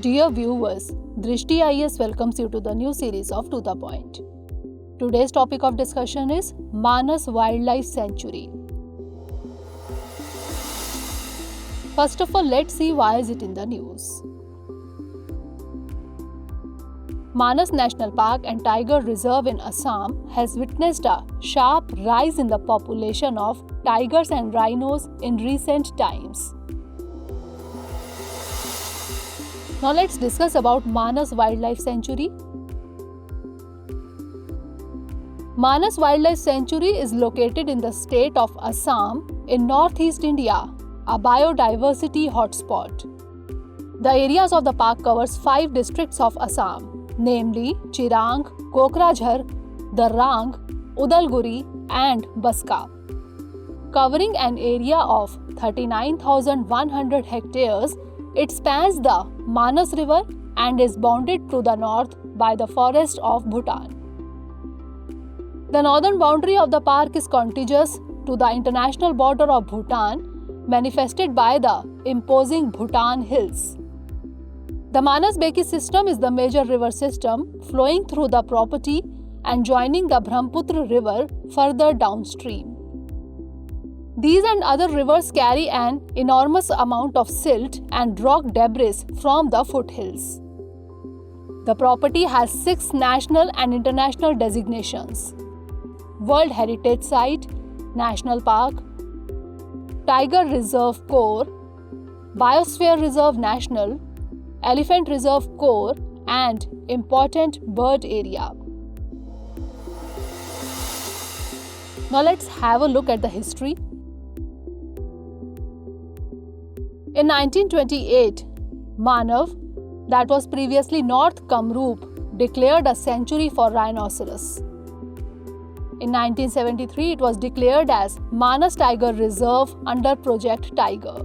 Dear viewers, Drishti IAS welcomes you to the new series of To The Point. Today's topic of discussion is Manas Wildlife Sanctuary. First of all, let's see why is it in the news. Manas National Park and Tiger Reserve in Assam has witnessed a sharp rise in the population of tigers and rhinos in recent times. Now let's discuss about Manas Wildlife Sanctuary. Manas Wildlife Sanctuary is located in the state of Assam in northeast India, a biodiversity hotspot. The areas of the park covers 5 districts of Assam, namely Chirang, Kokrajhar, Darrang, Udalguri and Baska. Covering an area of 39,100 hectares, it spans the Manas River and is bounded to the north by the forest of Bhutan. The northern boundary of the park is contiguous to the international border of Bhutan, manifested by the imposing Bhutan Hills. The Manas Beki system is the major river system flowing through the property and joining the Brahmaputra River further downstream. These and other rivers carry an enormous amount of silt and rock debris from the foothills. The property has 6 national and international designations: World Heritage Site, National Park, Tiger Reserve Core, Biosphere Reserve National, Elephant Reserve Core, and Important Bird Area. Now let's have a look at the history. In 1928, Manav, that was previously North Kamrup, declared a sanctuary for rhinoceros. In 1973, it was declared as Manas Tiger Reserve under Project Tiger.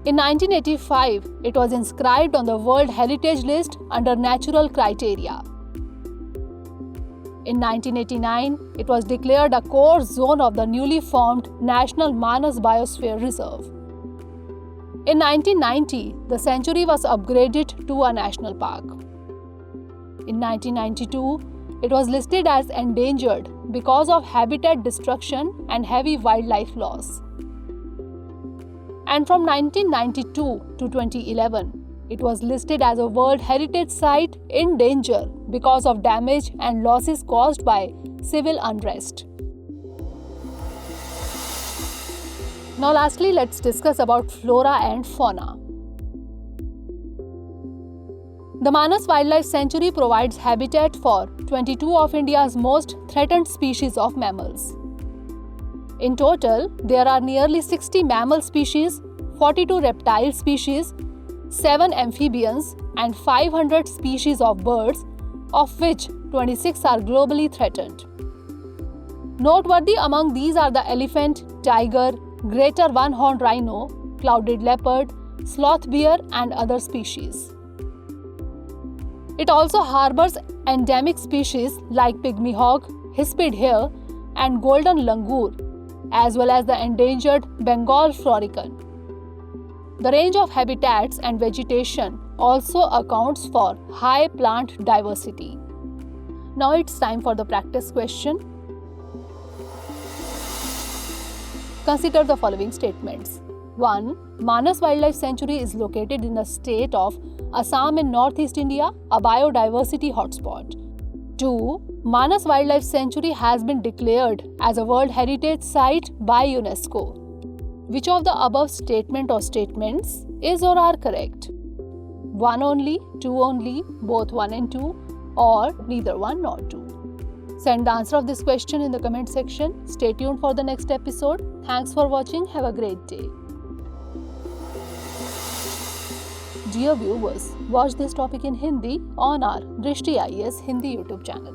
In 1985, it was inscribed on the World Heritage List under Natural Criteria. In 1989, it was declared a core zone of the newly formed National Manas Biosphere Reserve. In 1990, the sanctuary was upgraded to a national park. In 1992, it was listed as endangered because of habitat destruction and heavy wildlife loss. And from 1992 to 2011, it was listed as a World Heritage Site in danger because of damage and losses caused by civil unrest. Now lastly, let's discuss about flora and fauna. The Manas Wildlife Sanctuary provides habitat for 22 of India's most threatened species of mammals. In total, there are nearly 60 mammal species, 42 reptile species, 7 amphibians, and 500 species of birds, of which 26 are globally threatened. Noteworthy among these are the elephant, tiger, greater one-horned rhino, clouded leopard, sloth bear, and other species. It also harbors endemic species like pygmy hawk, hispid hare, and golden langur, as well as the endangered Bengal florican. The range of habitats and vegetation also accounts for high plant diversity. Now it's time for the practice question. Consider the following statements. 1. Manas Wildlife Sanctuary is located in the state of Assam in northeast India, a biodiversity hotspot. 2. Manas Wildlife Sanctuary has been declared as a World Heritage Site by UNESCO. Which of the above statement or statements is or are correct? 1 only, 2 only, both 1 and 2, or neither 1 nor 2? Send the answer of this question in the comment section. Stay tuned for the next episode. Thanks for watching. Have a great day. Dear viewers, watch this topic in Hindi on our Drishti IAS Hindi YouTube channel.